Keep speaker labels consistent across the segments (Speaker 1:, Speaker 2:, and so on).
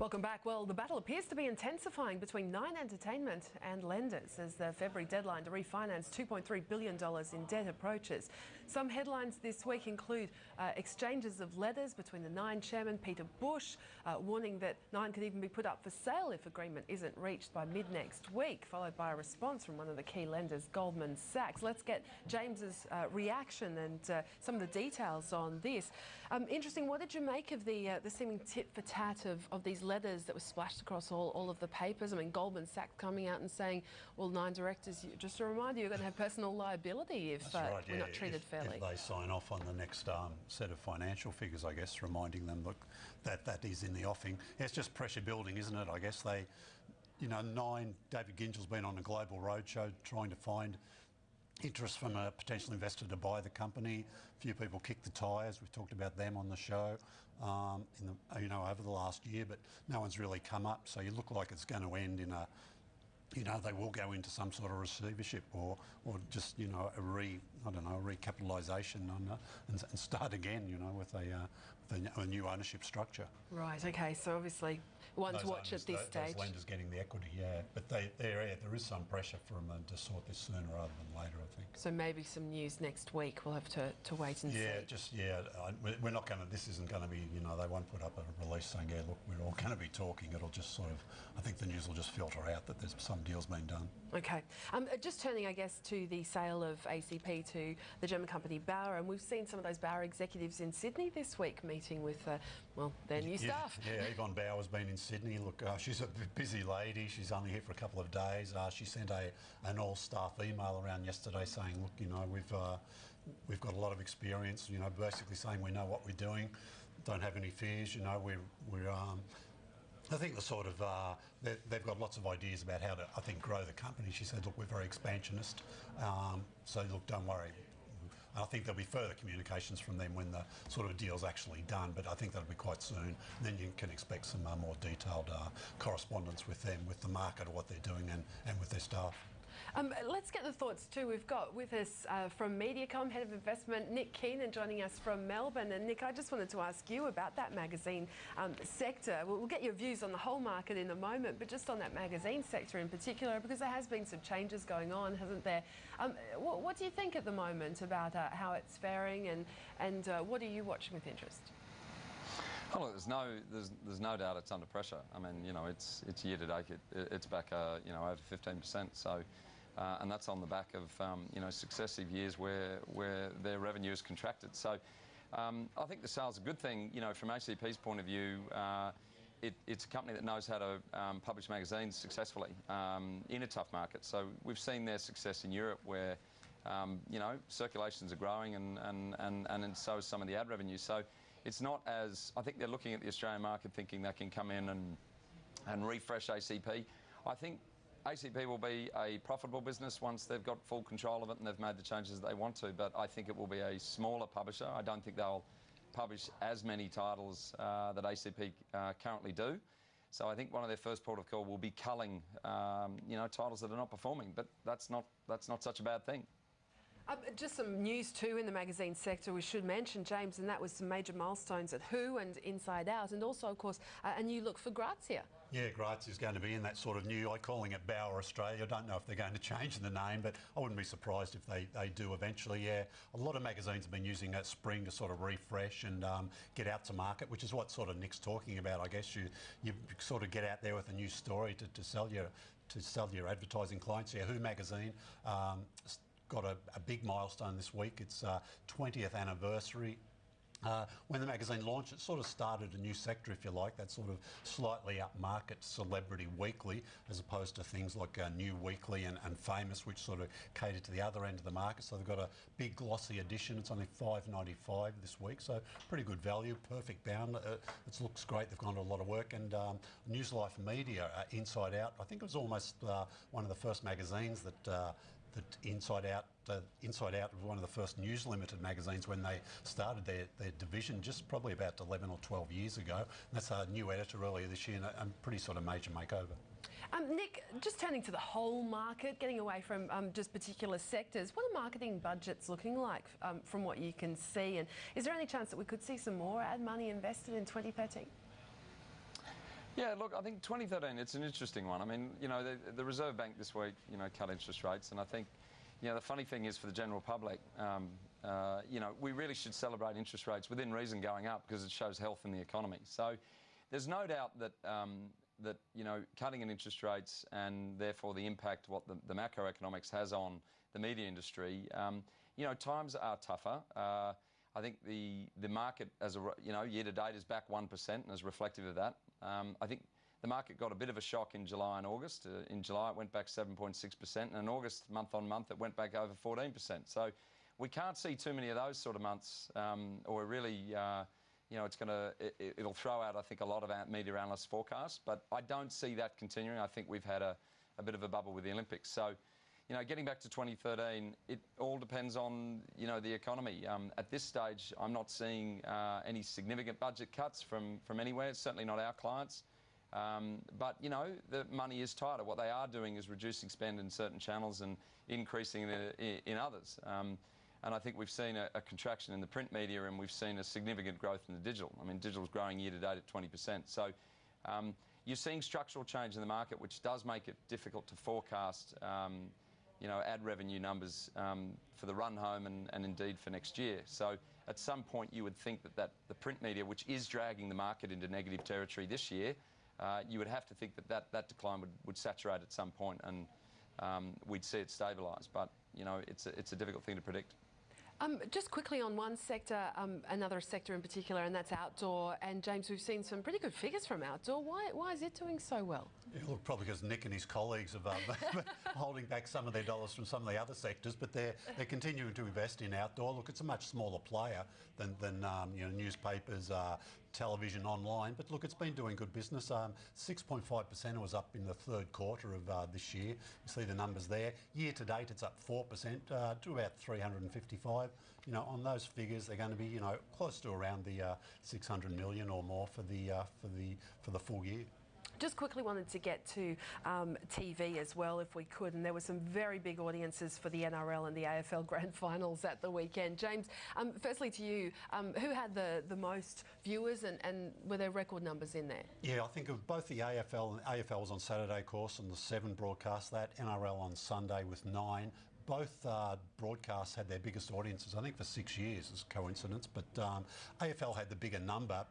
Speaker 1: Welcome back. Well, the battle appears to be intensifying between Nine Entertainment and lenders as the February deadline to refinance $2.3 billion in debt approaches. Some headlines this week include exchanges of letters between the Nine chairman Peter Bush, warning that Nine could even be put up for sale if agreement isn't reached by mid-next week, followed by a response from one of the key lenders, Goldman Sachs. Let's get James's reaction and some of the details on this. Interesting. What did you make of the seeming tit-for-tat of these letters that were splashed across all of the papers? I mean, Goldman Sachs coming out and saying, well, Nine directors, just a reminder, you're going to have personal liability if we're not treated fairly.
Speaker 2: If they sign off on the next set of financial figures, I guess, reminding them, look, that is in the offing. It's just pressure building, isn't it? I guess they, Nine, David Gingell's been on a global roadshow trying to find interest from a potential investor to buy the company. A few people kicked the tyres. We've talked about them on the show over the last year, but no one's really come up. So you look like it's going to end in a, they will go into some sort of receivership or just, a recapitalisation and start again, with a new ownership structure.
Speaker 1: Right, OK, so obviously one to watch at this stage.
Speaker 2: Those lenders getting the equity, yeah. But there is some pressure for them to sort this sooner rather than later, I think.
Speaker 1: So maybe some news next week. We'll have to wait and see.
Speaker 2: We're not going to, this isn't going to be, they won't put up a release saying, yeah, look, we're all going to be talking. It'll just sort of, I think the news will just filter out that there's some deals being done.
Speaker 1: OK. Just turning, I guess, to the sale of ACP to the German company Bauer, and we've seen some of those Bauer executives in Sydney this week meeting with, their new staff.
Speaker 2: Yeah, Yvonne Bauer's been in Sydney. Look, she's a busy lady. She's only here for a couple of days. She sent an all-staff email around yesterday saying, look, we've got a lot of experience, basically saying we know what we're doing, don't have any fears, I think the sort of, they've got lots of ideas about how to, I think, grow the company. She said, look, we're very expansionist, so look, don't worry. I think there'll be further communications from them when the sort of deal's actually done, but I think that'll be quite soon. And then you can expect some more detailed correspondence with them, with the market, or what they're doing, and with their staff.
Speaker 1: Let's get the thoughts too. We've got with us from Mediacom, Head of Investment, Nick Keenan, joining us from Melbourne. And Nick, I just wanted to ask you about that magazine sector. We'll get your views on the whole market in a moment, but just on that magazine sector in particular, because there has been some changes going on, hasn't there? What do you think at the moment about how it's faring, and what are you watching with interest?
Speaker 3: Well, there's no doubt it's under pressure. I mean, it's year to date, it's back, over 15%. So, and that's on the back of, successive years where their revenue has contracted. So, I think the sale's a good thing. From ACP's point of view, it's a company that knows how to publish magazines successfully in a tough market. So we've seen their success in Europe, where circulations are growing, and so is some of the ad revenue. So it's not as, I think they're looking at the Australian market thinking they can come in and refresh ACP. I think ACP will be a profitable business once they've got full control of it and they've made the changes they want to, but I think it will be a smaller publisher. I don't think they'll publish as many titles that ACP currently do. So I think one of their first port of call will be culling, titles that are not performing, but that's not such a bad thing.
Speaker 1: Just some news too in the magazine sector we should mention, James, and that was some major milestones at Who and Inside Out, and also, of course, a new look for Grazia. Yeah,
Speaker 2: Grazia is going to be in that sort of new, I'm calling it Bauer Australia. I don't know if they're going to change the name, but I wouldn't be surprised if they do eventually, yeah. A lot of magazines have been using that spring to sort of refresh and get out to market, which is what sort of Nick's talking about. I guess you sort of get out there with a new story to sell your advertising clients. Yeah, Who magazine got a big milestone this week. It's 20th anniversary. When the magazine launched, it sort of started a new sector, if you like, that sort of slightly upmarket celebrity weekly, as opposed to things like New Weekly and Famous, which sort of cater to the other end of the market. So they've got a big glossy edition. It's only $5.95 this week, so pretty good value, perfect bound. It looks great. They've gone to a lot of work. And News Life Media, Inside Out, I think it was almost one of the first magazines that Inside Out was one of the first News Limited magazines when they started their division, just probably about 11 or 12 years ago. And that's a new editor earlier this year, and a pretty sort of major makeover.
Speaker 1: Nick, just turning to the whole market, getting away from just particular sectors, what are marketing budgets looking like from what you can see? And is there any chance that we could see some more ad money invested in 2013?
Speaker 3: Yeah, look, I think 2013, it's an interesting one. I mean, you know, the Reserve Bank this week, you know, cut interest rates, and I think, you know, the funny thing is for the general public, you know, we really should celebrate interest rates within reason going up because it shows health in the economy. So there's no doubt that, you know, cutting in interest rates and therefore the impact what the macroeconomics has on the media industry, you know, times are tougher. I think the market, you know, year to date is back 1% and is reflective of that. I think the market got a bit of a shock in July and August. In July, it went back 7.6%, and in August, month on month, it went back over 14%. So we can't see too many of those sort of months, or really, you know, it'll throw out, I think, a lot of media analysts' forecasts, but I don't see that continuing. I think we've had a bit of a bubble with the Olympics. So, you know, getting back to 2013, it all depends on, you know, the economy. At this stage, I'm not seeing any significant budget cuts from anywhere, certainly not our clients. But, you know, the money is tighter. What they are doing is reducing spend in certain channels and increasing it in others. And I think we've seen a contraction in the print media, and we've seen a significant growth in the digital. I mean, digital's growing year to date at 20%. So you're seeing structural change in the market, which does make it difficult to forecast, you know, ad revenue numbers for the run home and indeed for next year. So at some point you would think that the print media, which is dragging the market into negative territory this year, you would have to think that decline would saturate at some point, and we'd see it stabilise. But, you know, it's a difficult thing to predict.
Speaker 1: Just quickly on one sector, another sector in particular, and that's outdoor. And James, we've seen some pretty good figures from outdoor. Why is it doing so well?
Speaker 2: Yeah, look, probably because Nick and his colleagues have holding back some of their dollars from some of the other sectors, but they're continuing to invest in outdoor. Look, it's a much smaller player than you know, newspapers, television, online. But look, it's been doing good business. 6.5% was up in the third quarter of this year. You see the numbers there. Year to date, it's up 4% to about 355. You know, on those figures, they're going to be, you know, close to around the 600 million or more for the full year.
Speaker 1: Just quickly wanted to get to TV as well, if we could, and there were some very big audiences for the NRL and the AFL Grand Finals at the weekend. James, firstly to you, who had the most viewers, and were there record numbers in there?
Speaker 2: Yeah, I think of both the AFL, and AFL was on Saturday, of course, and the 7 broadcast that, NRL on Sunday with 9. Both broadcasts had their biggest audiences, I think, for 6 years, as coincidence, but AFL had the bigger number.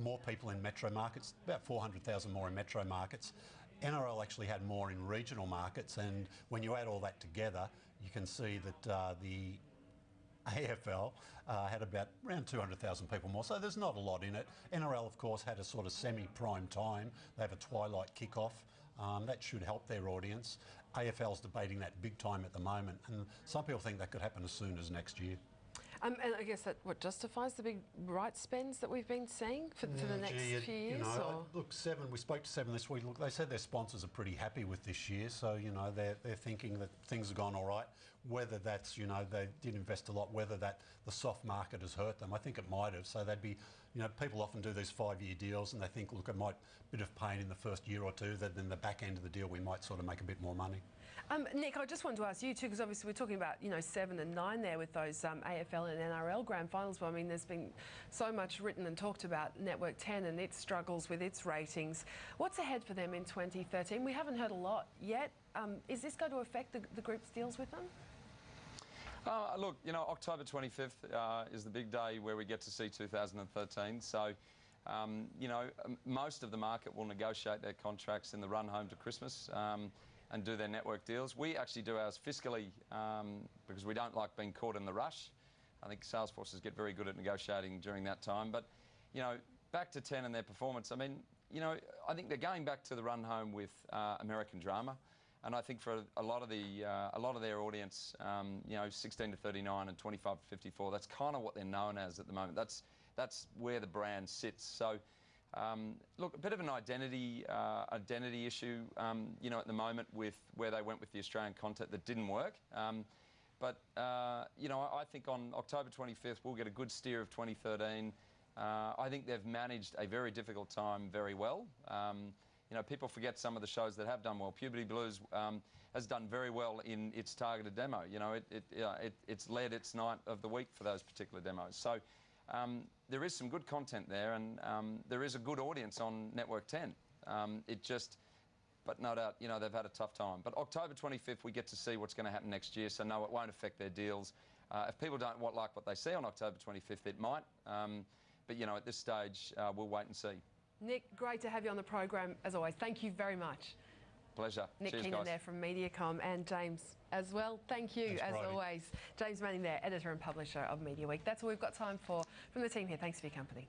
Speaker 2: More people in metro markets, about 400,000 more in metro markets. NRL actually had more in regional markets, and when you add all that together, you can see that the AFL had around 200,000 people more, so there's not a lot in it. NRL, of course, had a sort of semi-prime time. They have a twilight kickoff. That should help their audience. AFL's debating that big time at the moment, and some people think that could happen as soon as next year.
Speaker 1: And I guess that justifies the big right spends that we've been seeing for the next few years?
Speaker 2: You know, look, 7, we spoke to 7 this week. Look, they said their sponsors are pretty happy with this year, so, you know, they're thinking that things have gone all right. Whether that's, you know, they did invest a lot, whether that the soft market has hurt them, I think it might have. So they'd be, you know, people often do these 5-year deals and they think, look, it might bit of pain in the first year or two, then in the back end of the deal we might sort of make a bit more money.
Speaker 1: Nick, I just wanted to ask you too, because obviously we're talking about, you know, 7 and 9 there with those AFL and NRL Grand Finals. But I mean, there's been so much written and talked about Network 10 and its struggles with its ratings. What's ahead for them in 2013? We haven't heard a lot yet. Is this going to affect the group's deals with them?
Speaker 3: Look, you know, October 25th is the big day where we get to see 2013. So, you know, most of the market will negotiate their contracts in the run home to Christmas. And do their network deals. We actually do ours fiscally because we don't like being caught in the rush. I think sales forces get very good at negotiating during that time. But, you know, back to 10 and their performance, I mean, you know, I think they're going back to the run home with American drama. And I think for a lot of their audience, you know, 16 to 39 and 25 to 54, that's kind of what they're known as at the moment. That's where the brand sits. So, look, a bit of an identity issue, you know, at the moment with where they went with the Australian content that didn't work. But, you know, I think on October 25th, we'll get a good steer of 2013. I think they've managed a very difficult time very well. You know, people forget some of the shows that have done well. Puberty Blues has done very well in its targeted demo. You know, it's led its night of the week for those particular demos. So, there is some good content there, and there is a good audience on Network 10. But no doubt, you know, they've had a tough time. But October 25th, we get to see what's going to happen next year, so no, it won't affect their deals. If people don't like what they see on October 25th, it might. But, you know, at this stage, we'll wait and see.
Speaker 1: Nick, great to have you on the program, as always. Thank you very much.
Speaker 3: Pleasure.
Speaker 1: Nick
Speaker 3: Cheers,
Speaker 1: Keenan
Speaker 3: guys.
Speaker 1: there from Mediacom, and James as well. Thank you,
Speaker 2: Thanks,
Speaker 1: as
Speaker 2: Bridie.
Speaker 1: always. James Manning there, editor and publisher of Mediaweek. That's all we've got time for from the team here. Thanks for your company.